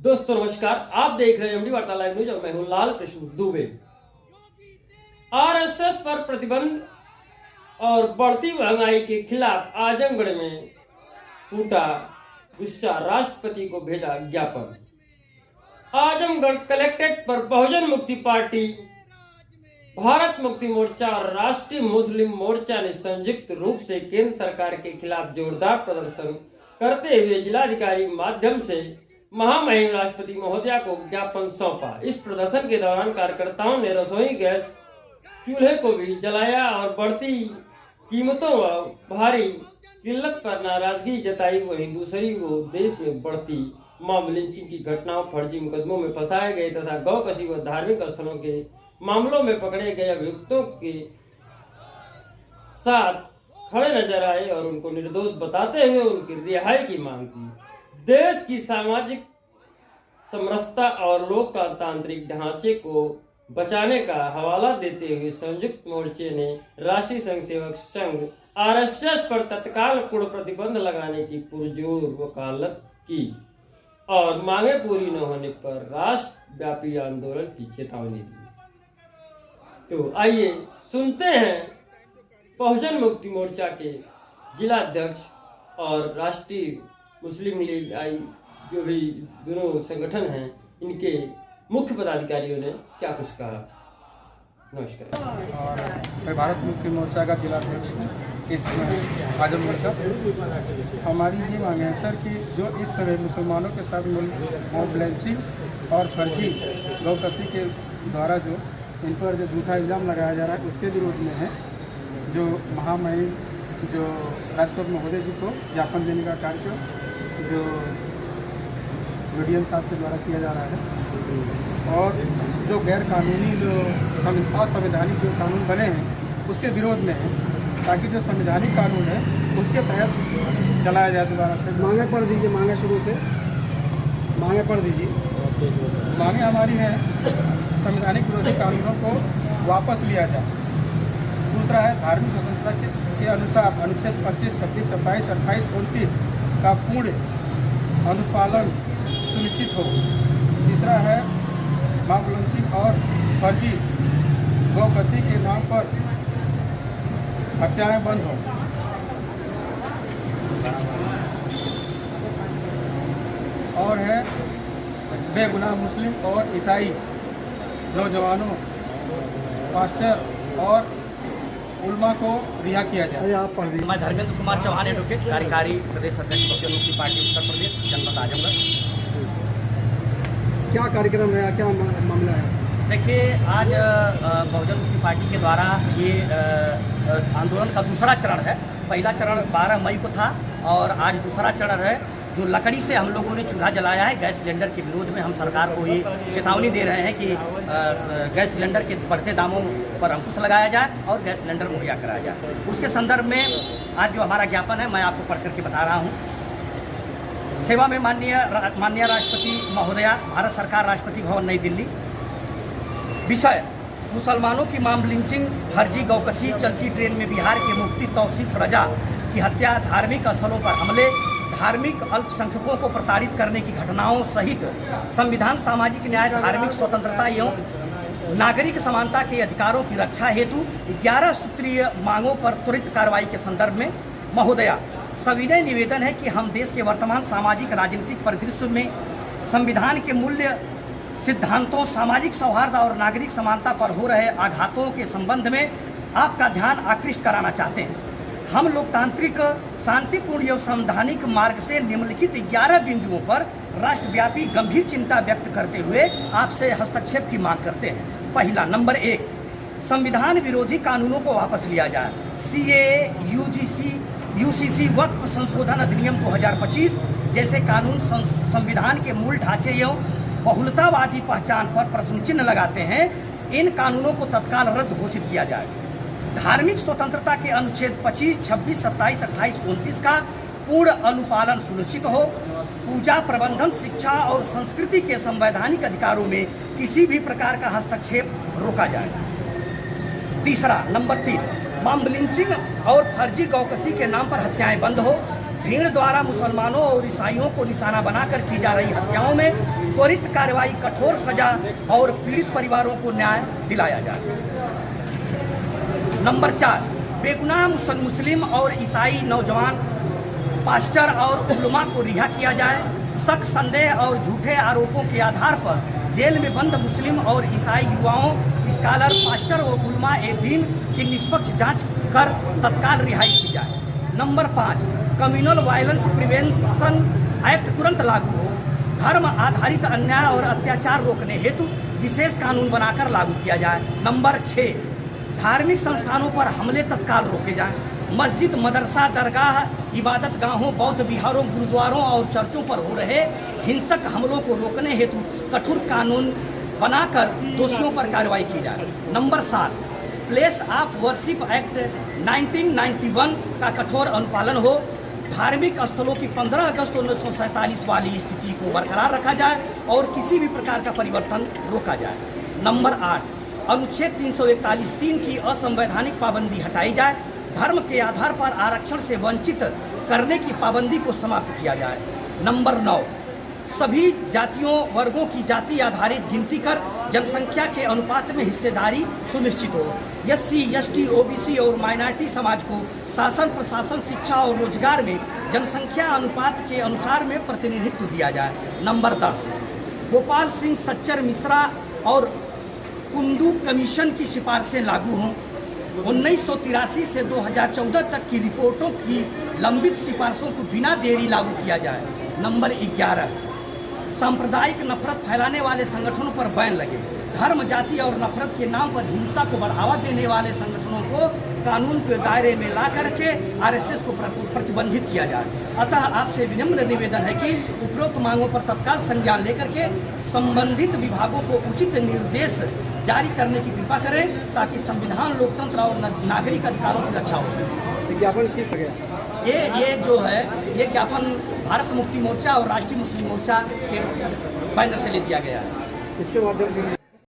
दोस्तों नमस्कार, आप देख रहे हैं एमडी वार्ता लाइव न्यूज और मैं हूं लाल कृष्ण दुबे। आरएसएस पर प्रतिबंध और बढ़ती महंगाई के खिलाफ आजमगढ़ में फूटा गुस्सा, राष्ट्रपति को भेजा ज्ञापन। आजमगढ़ कलेक्ट्रेट पर बहुजन मुक्ति पार्टी, भारत मुक्ति मोर्चा और राष्ट्रीय मुस्लिम मोर्चा ने संयुक्त रूप से केंद्र सरकार के खिलाफ जोरदार प्रदर्शन करते हुए जिलाधिकारी माध्यम से महामहिम राष्ट्रपति महोदया को ज्ञापन सौंपा। इस प्रदर्शन के दौरान कार्यकर्ताओं ने रसोई गैस चूल्हे को भी जलाया और बढ़ती कीमतों व भारी किल्लत पर नाराजगी जताई। वहीं दूसरी ओर देश में बढ़ती मॉब लिंचिंग की घटनाओं, फर्जी मुकदमों में फंसाए गए तथा गौकशी व धार्मिक स्थलों के मामलों में पकड़े गए अभियुक्तों के साथ खड़े नजर आए और उनको निर्दोष बताते हुए उनकी रिहाई की मांग की। देश की सामाजिक समरसता और लोकतांत्रिक ढांचे को बचाने का हवाला देते हुए संयुक्त मोर्चे ने राष्ट्रीय स्वयंसेवक संघ आरएसएस पर तत्काल पूर्ण प्रतिबंध लगाने की पुरजोर वकालत की और मांगे पूरी न होने पर राष्ट्रव्यापी आंदोलन की चेतावनी दी। तो आइए सुनते हैं बहुजन मुक्ति मोर्चा के जिला अध्यक्ष और राष्ट्रीय मुस्लिम लीग आई जो भी दोनों संगठन हैं, इनके मुख्य पदाधिकारियों ने क्या कुछ कहा। नमस्कार। और मैं भारत मुक्ति मोर्चा का जिला अध्यक्ष हूँ इस आजमगढ़ का। हमारी ये मांग है सर कि जो इस समय मुसलमानों के साथ मॉब लिंचिंग और फर्जी गौकशी के द्वारा जो इन पर जो झूठा इल्ज़ाम लगाया जा रहा है उसके विरोध में है। जो महामहिम जो राष्ट्रपति महोदय जी को ज्ञापन देने का कार्य जो यूडीएम साहब के द्वारा किया जा रहा है और जो गैर कानूनी जो असंवैधानिक जो कानून बने हैं उसके विरोध में है, ताकि जो संवैधानिक कानून है उसके तहत चलाया जाए दोबारा से। मांगे पढ़ दीजिए, मांगे शुरू से मांगे पढ़ दीजिए। मांगे हमारी है संवैधानिक विरोधी कानूनों को वापस लिया जाए। दूसरा है धार्मिक स्वतंत्रता के अनुसार अनुच्छेद 25, 26, 27, 28, 29 का पूर्ण अनुपालन सुनिश्चित हो। तीसरा है मॉब लिंचिंग और फर्जी गौकशी के नाम पर हत्याएं बंद हो। और है बेगुनाह मुस्लिम और ईसाई नौजवानों, पास्टर और उल्मा को रिहा किया जाए। आप पढ़ दीजिए। मैं धर्मेंद्र कुमार चौहान एडवोकेट, कार्यकारी प्रदेश अध्यक्ष बहुजन मुक्ति पार्टी उत्तर प्रदेश, जनपद आजमगढ़। क्या कार्यक्रम है, क्या मामला है? देखिए, आज बहुजन मुक्ति पार्टी के द्वारा ये आंदोलन का दूसरा चरण है। पहला चरण 12 मई को था और आज दूसरा चरण है। जो लकड़ी से हम लोगों ने चूल्हा जलाया है, गैस सिलेंडर के विरोध में हम सरकार को ये चेतावनी दे रहे हैं कि गैस सिलेंडर के बढ़ते दामों पर अंकुश लगाया जाए और गैस सिलेंडर मुहैया कराया जाए। उसके संदर्भ में आज जो हमारा ज्ञापन है मैं आपको पढ़ करके बता रहा हूँ। सेवा में माननीय राष्ट्रपति महोदया, भारत सरकार, राष्ट्रपति भवन, नई दिल्ली। विषय: मुसलमानों की मॉब लिंचिंग, फर्जी गौकशी, चलती ट्रेन में बिहार के मुफ्ती तौसीफ रजा की हत्या, धार्मिक स्थलों पर हमले, धार्मिक अल्पसंख्यकों को प्रताड़ित करने की घटनाओं सहित संविधान, सामाजिक न्याय, धार्मिक स्वतंत्रता एवं नागरिक समानता के अधिकारों की रक्षा हेतु 11 सूत्रीय मांगों पर त्वरित कार्रवाई के संदर्भ में महोदया, सविनय निवेदन है कि हम देश के वर्तमान सामाजिक राजनीतिक परिदृश्य में संविधान के मूल्य सिद्धांतों, सामाजिक सौहार्द और नागरिक समानता पर हो रहे आघातों के संबंध में आपका ध्यान आकृष्ट कराना चाहते हैं। हम लोकतांत्रिक, शांतिपूर्ण एवं संवैधानिक मार्ग से निम्नलिखित 11 बिंदुओं पर राष्ट्रव्यापी गंभीर चिंता व्यक्त करते हुए आपसे हस्तक्षेप की मांग करते हैं। पहला, नंबर 1, संविधान विरोधी कानूनों को वापस लिया जाए। CAA, UCC, वक्फ संशोधन अधिनियम 2025 जैसे कानून संविधान के मूल ढांचे एवं बहुलतावादी पहचान पर प्रश्न चिन्ह लगाते हैं। इन कानूनों को तत्काल रद्द घोषित किया जाए। धार्मिक स्वतंत्रता के अनुच्छेद 25, 26, 27, 28, 29 का पूर्ण अनुपालन सुनिश्चित हो। पूजा प्रबंधन, शिक्षा और संस्कृति के संवैधानिक अधिकारों में किसी भी प्रकार का हस्तक्षेप रोका जाए। तीसरा, नंबर 3, मॉब लिंचिंग और फर्जी गौकशी के नाम पर हत्याएं बंद हो। भीड़ द्वारा मुसलमानों और ईसाइयों को निशाना बनाकर की जा रही हत्याओं में त्वरित कार्रवाई, कठोर सजा और पीड़ित परिवारों को न्याय दिलाया जाए। नंबर 4, बेगुनाह मुस्लिम और ईसाई नौजवान, पास्टर और उलमा को रिहा किया जाए। शक, संदेह और झूठे आरोपों के आधार पर जेल में बंद मुस्लिम और ईसाई युवाओं, स्कॉलर, पास्टर और उलमा ए दीन की निष्पक्ष जांच कर तत्काल रिहाई की जाए। Number 5, communal violence prevention act तुरंत लागू हो। धर्म आधारित अन्याय और अत्याचार रोकने हेतु विशेष कानून बनाकर लागू किया जाए। नंबर 6, धार्मिक संस्थानों पर हमले तत्काल रोके जाएं। मस्जिद, मदरसा, दरगाह, इबादत गाहों, बौद्ध विहारों, गुरुद्वारों और चर्चों पर हो रहे हिंसक हमलों को रोकने हेतु कठोर कानून बनाकर दोषियों पर कार्रवाई की जाए। Number 7, place of worship act 1991 का कठोर अनुपालन हो। धार्मिक स्थलों की 15 अगस्त 1947 वाली स्थिति को बरकरार रखा जाए और किसी भी प्रकार का परिवर्तन रोका जाए। नंबर 8, अनुच्छेद 341(3) की असंवैधानिक पाबंदी हटाई जाए। धर्म के आधार पर आरक्षण से वंचित करने की पाबंदी को समाप्त किया जाए। नंबर 9, सभी जातियों वर्गों की जाति आधारित गिनती कर जनसंख्या के अनुपात में हिस्सेदारी सुनिश्चित हो। SC, ST, OBC और माइनॉरिटी समाज को शासन, प्रशासन, शिक्षा और रोजगार में जनसंख्या अनुपात के अनुसार में प्रतिनिधित्व दिया जाए। नंबर 10, गोपाल सिंह सच्चर मिश्रा और कुंदू कमीशन की सिफारिशें लागू हों। 1983 से 2014 तक की रिपोर्टों की लंबित सिफारिशों को बिना देरी लागू किया जाए। नंबर 11, सांप्रदायिक नफरत फैलाने वाले संगठनों पर बैन लगे। धर्म, जाति और नफरत के नाम पर हिंसा को बढ़ावा देने वाले संगठनों को कानून के दायरे में ला करके RSS को प्रतिबंधित किया जाए। अतः आपसे विनम्र निवेदन है कि उपरोक्त मांगों पर तत्काल संज्ञान लेकर के संबंधित विभागों को उचित निर्देश जारी करने की कृपा करें ताकि संविधान, लोकतंत्र और नागरिक अधिकारों की रक्षा हो सके। ज्ञापन किस गया? ये जो है ये ज्ञापन भारत मुक्ति मोर्चा और राष्ट्रीय मुस्लिम मोर्चा के बैनर तले दिया गया है। इसके माध्यम से